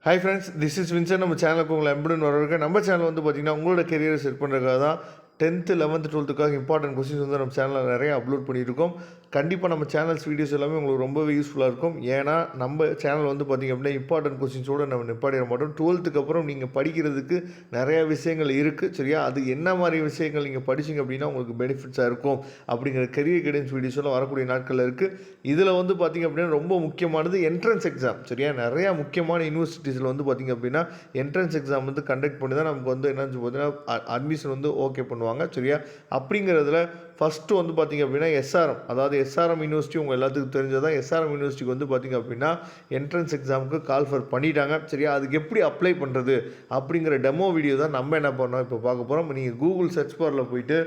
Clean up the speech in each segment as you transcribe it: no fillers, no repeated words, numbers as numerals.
Hi friends, this is Vinson. நம்ம சேனலுக்கு உங்களை எம்புடன் வரவேற்க. நம்ம சேனல் வந்து பார்த்திங்கன்னா உங்களோட கெரியரை செட் பண்ணுறதுக்காக தான் 10th 11th 12th important questions வந்து நம்ம சேனலில் நிறைய அப்லோட் பண்ணியிருக்கோம். கண்டிப்பாக நம்ம சேனல்ஸ் வீடியோஸ் எல்லாமே உங்களுக்கு ரொம்பவே யூஸ்ஃபுல்லாக இருக்கும். ஏன்னா நம்ம சேனல் வந்து பார்த்திங்க அப்படின்னா இம்பார்ட்டன்ட் கொஸ்டின்ஸோடு நம்ம நிப்பாடிட மாட்டோம். 12th அப்புறம் நீங்கள் படிக்கிறதுக்கு நிறையா விஷயங்கள் இருக்குது, சரியா? அது என்ன மாதிரி விஷயங்கள் நீங்கள் படிச்சிங்க அப்படின்னா உங்களுக்கு பெனிஃபிட்ஸாக இருக்கும் அப்படிங்கிற கெரியர் கைடன்ஸ் வீடியோஸ் எல்லாம் வரக்கூடிய நாட்களில் இருக்குது. இதில் வந்து பார்த்திங்க அப்படின்னா ரொம்ப முக்கியமானது என்ட்ரன்ஸ் எக்ஸாம், சரியா? நிறையா முக்கியமான யூனிவர்சிட்டிஸில் வந்து பார்த்திங்க அப்படின்னா என்ட்ரன்ஸ் எக்ஸாம் வந்து கண்டக்ட் பண்ணி தான் நமக்கு வந்து என்னன்னு பார்த்தீங்கன்னா அட்மிஷன் வந்து ஓகே பண்ணுவாங்க, சரியா? அப்படிங்கிறதுல ஃபஸ்ட்டு வந்து பார்த்திங்க அப்படின்னா எஸ்ஆர்எம், அதாவது எஸ்ஆர்எம் யூனிவர்சிட்டி உங்கள் எல்லாத்துக்கும் தெரிஞ்சதான். எஸ்ஆர்எம் யூனிவர்சிட்டிக்கு வந்து பார்த்திங்க அப்படின்னா என்ட்ரன்ஸ் எக்ஸாமுக்கு கால் ஃபர் பண்ணிட்டாங்க, சரியா? அதுக்கு எப்படி அப்ளை பண்ணுறது அப்படிங்கிற டெமோ வீடியோ தான் நம்ம என்ன பண்ணோம் இப்போ பார்க்க போகிறோம். நீங்கள் கூகுள் சர்ச் பாரில் போயிட்டு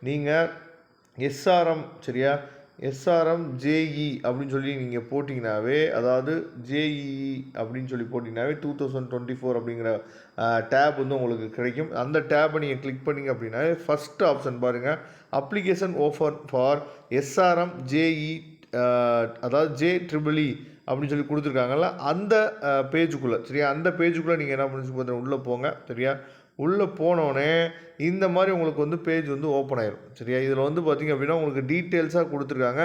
நீங்கள் எஸ்ஆர்எம், சரியா, எஸ்ஆர்எம் ஜேஇ அப்படின்னு சொல்லி நீங்கள் போட்டிங்கனாவே, அதாவது ஜேஇஇ அப்படின்னு சொல்லி போட்டிங்கனாவே 2024 அப்படிங்கிற டேப் வந்து உங்களுக்கு கிடைக்கும். அந்த டேப்பை நீங்கள் கிளிக் பண்ணிங்க அப்படின்னாவே ஃபஸ்ட் ஆப்ஷன் பாருங்கள், application offer for SRM JEE, அதாவது JEEE அப்படின்னு சொல்லி கொடுத்துருக்காங்கல்ல, அந்த பேஜுக்குள்ளே, சரியா? அந்த பேஜுக்குள்ளே நீங்கள் என்ன பண்ணி பார்த்தீங்கன்னா உள்ளே போங்க, சரியா? உள்ளே போனோடனே இந்த மாதிரி உங்களுக்கு வந்து பேஜ் வந்து ஓப்பன் ஆயிடும், சரியா? இதில் வந்து பார்த்திங்க அப்படின்னா உங்களுக்கு டீட்டெயில்ஸாக கொடுத்துருக்காங்க.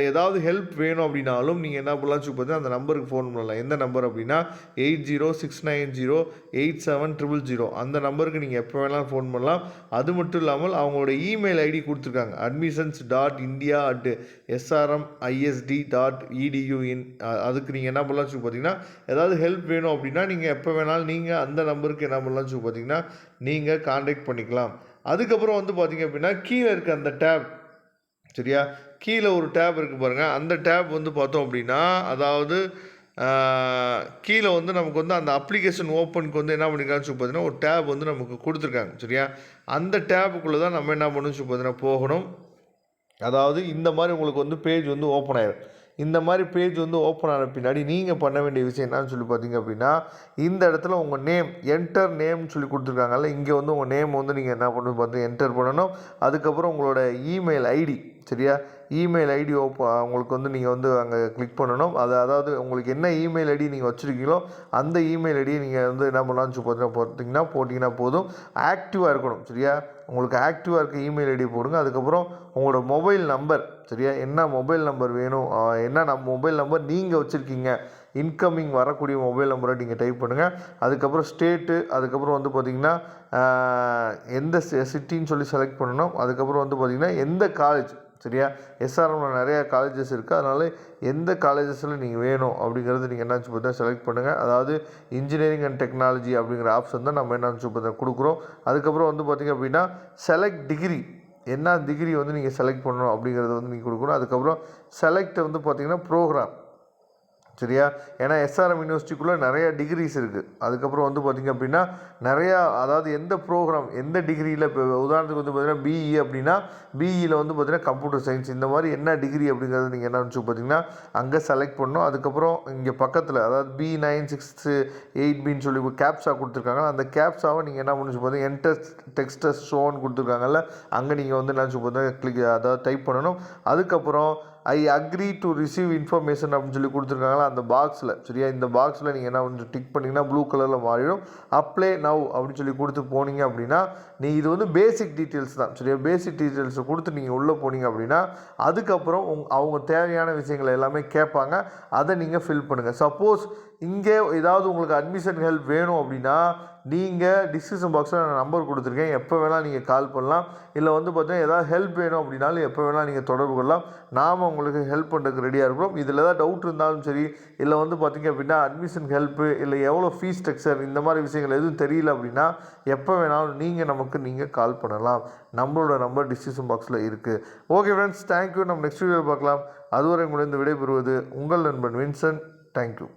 ஏதாவது ஹெல்ப் வேணும் அப்படின்னாலும் நீங்கள் என்ன பண்ணலாம் பார்த்தீங்கன்னா அந்த நம்பருக்கு ஃபோன் பண்ணலாம். எந்த நம்பர் அப்படின்னா 8069087000, அந்த நம்பருக்கு நீங்கள் எப்போ வேணாலும் ஃபோன் பண்ணலாம். அது மட்டும் இல்லாமல் அவங்களோட இமெயில் ஐடி கொடுத்துருக்காங்க, admissions.india@srmisd.edu. அதுக்கு நீங்கள் என்ன பண்ணலாம் பார்த்தீங்கன்னா ஏதாவது ஹெல்ப் வேணும் அப்படின்னா நீங்கள் எப்போ வேணாலும் நீங்கள் அந்த நம்பருக்கு என்ன பண்ணலாம் பார்த்தீங்கன்னா நீங்கள் காண்டாக்ட் பண்ணிக்கலாம். அதுக்கப்புறம் வந்து பார்த்திங்க அப்படின்னா கீழே இருக்க அந்த டேப், சரியா? கீழே ஒரு டேப் இருக்குது பாருங்கள். அந்த டேப் வந்து பார்த்தோம் அப்படின்னா, அதாவது கீழே வந்து நமக்கு வந்து அந்த அப்ளிகேஷன் ஓப்பனுக்கு வந்து என்ன பண்ணிக்கலாம்னு சொல்லி பார்த்தீங்கன்னா ஒரு டேப் வந்து நமக்கு கொடுத்துருக்காங்க, சரியா? அந்த டேப்புக்குள்ளே தான் நம்ம என்ன பண்ணணும்னு சொல்லி பார்த்தீங்கன்னா போகணும். அதாவது இந்த மாதிரி உங்களுக்கு வந்து பேஜ் வந்து ஓப்பன் ஆயிடும். இந்த மாதிரி பேஜ் வந்து ஓப்பன் ஆன பின்னாடி நீங்கள் பண்ண வேண்டிய விஷயம் என்னன்னு சொல்லி பார்த்தீங்க அப்படின்னா, இந்த இடத்துல உங்கள் நேம், என்டர் நேம்னு சொல்லி கொடுத்துருக்காங்கல்ல, இங்கே வந்து உங்கள் நேம் வந்து நீங்கள் என்ன பண்ணணும் பார்த்து என்டர் பண்ணணும். அதுக்கப்புறம் உங்களோட இமெயில் ஐடி, சரியா? இமெயில் ஐடி உங்களுக்கு வந்து நீங்கள் வந்து அங்கே கிளிக் பண்ணணும். அதாவது உங்களுக்கு என்ன இமெயில் ஐடி நீங்கள் வச்சுருக்கீங்களோ அந்த இமெயில் ஐடியை நீங்கள் வந்து என்ன பண்ணலாம்னு சொல்லி போட்டிங்கன்னா போதும். ஆக்டிவாக இருக்கணும், சரியா? உங்களுக்கு ஆக்டிவாக இருக்க இமெயில் ஐடி போடுங்க. அதுக்கப்புறம் உங்களோட மொபைல் நம்பர், சரியா? என்ன மொபைல் நம்பர் வேணும், என்ன மொபைல் நம்பர் நீங்கள் வச்சுருக்கீங்க, இன்கமிங் வரக்கூடிய மொபைல் நம்பரை நீங்கள் டைப் பண்ணுங்கள். அதுக்கப்புறம் ஸ்டேட்டு, அதுக்கப்புறம் வந்து பார்த்திங்கன்னா எந்த சிட்டின்னு சொல்லி செலக்ட் பண்ணணும். அதுக்கப்புறம் வந்து பார்த்திங்கன்னா எந்த காலேஜ், சரியா? எஸ்ஆர்எம்மில் நிறையா காலேஜஸ் இருக்குது, அதனால் எந்த காலேஜஸில் நீங்கள் வேணும் அப்படிங்கிறது நீங்கள் என்ன பார்த்தா செலக்ட் பண்ணுங்கள். அதாவது இன்ஜினியரிங் அண்ட் டெக்னாலஜி அப்படிங்கிற ஆப்ஷன் தான் நம்ம என்ன பார்த்தா கொடுக்குறோம். அதுக்கப்புறம் வந்து பார்த்திங்க அப்படின்னா செலக்ட் டிகிரி, என்ன டிகிரி வந்து நீங்கள் செலக்ட் பண்ணணும் அப்படிங்கிறத வந்து நீங்கள் கொடுக்கணும். அதுக்கப்புறம் செலக்ட் வந்து பார்த்திங்கன்னா ப்ரோக்ராம், சரியா? ஏன்னா எஸ்ஆர்எம் யூனிவர்சிட்டிக்குள்ளே நிறையா டிகிரிஸ் இருக்குது. அதுக்கப்புறம் வந்து பார்த்திங்க அப்படின்னா நிறையா, அதாவது எந்த ப்ரோக்ராம் எந்த டிகிரியில், இப்போ உதாரணத்துக்கு வந்து பார்த்திங்கன்னா பிஇ அப்படின்னா பிஇயில் வந்து பார்த்திங்கன்னா கம்ப்யூட்டர் சயின்ஸ், இந்த மாதிரி என்ன டிகிரி அப்படிங்கிறது நீங்கள் என்ன பார்த்தீங்கன்னா அங்கே செலக்ட் பண்ணணும். அதுக்கப்புறம் இங்கே பக்கத்தில், அதாவது B9668Bன்னு சொல்லி கேப்ஸா கொடுத்துருக்காங்க. அந்த கேப்ஸாவை நீங்கள் என்ன பண்ணி பார்த்தீங்கன்னா என்டர் டெக்ஸ்டஸ் ஷோன்னு கொடுத்துருக்காங்கல்ல, அங்கே நீங்கள் வந்து என்ன பார்த்தீங்கன்னா அதாவது டைப் பண்ணணும். அதுக்கப்புறம் I agree to receive information அப்படின்னு சொல்லி கொடுத்துருக்காங்களா அந்த பாக்ஸில், சரியா? இந்த பாக்ஸில் நீங்கள் என்ன கொஞ்சம் டிக் பண்ணிங்கன்னா ப்ளூ கலரில் மாறிடும். அப்ளை நவ் அப்படின்னு சொல்லி கொடுத்து போனீங்க அப்படின்னா இது வந்து பேசிக் டீட்டெயில்ஸ் தான், சரியா? பேசிக் டீட்டெயில்ஸை கொடுத்து நீங்கள் உள்ளே போனீங்க அப்படின்னா அதுக்கப்புறம் அவங்க தேவையான விஷயங்களை எல்லாமே கேட்பாங்க, அதை நீங்கள் ஃபில் பண்ணுங்கள். சப்போஸ் இங்கே ஏதாவது உங்களுக்கு அட்மிஷன் ஹெல்ப் வேணும் அப்படின்னா நீங்கள் டிஸ்கிரிப்ஷன் பாக்ஸில் நான் நம்பர் கொடுத்துருக்கேன், எப்போ வேணால் நீங்கள் கால் பண்ணலாம். இல்லை வந்து பார்த்தீங்கன்னா ஏதாவது ஹெல்ப் வேணும் அப்படின்னாலும் எப்போ வேணால் நீங்கள் தொடர்பு கொள்ளலாம். நாம் உங்களுக்கு ஹெல்ப் பண்ணுறதுக்கு ரெடியாக இருக்கிறோம். இதில் ஏதாவது டவுட் இருந்தாலும் சரி, இல்லை வந்து பார்த்திங்க அப்படின்னா அட்மிஷன் ஹெல்ப்பு, இல்லை எவ்வளோ ஃபீஸ் ஸ்ட்ரக்சர், இந்த மாதிரி விஷயங்கள் எதுவும் தெரியல அப்படின்னா எப்போ வேணாலும் நீங்கள் கால் பண்ணலாம். நம்மளோட நம்பர் டிஸ்கிரிப்ஷன் பாக்ஸில் இருக்குது. Okay friends, thank you. நம்ம நெக்ஸ்ட் வீடியோ பார்க்கலாம். அதுவரை உங்களிடம் விடைபெறுவது உங்கள் நண்பன் வின்சன். தேங்க்யூ.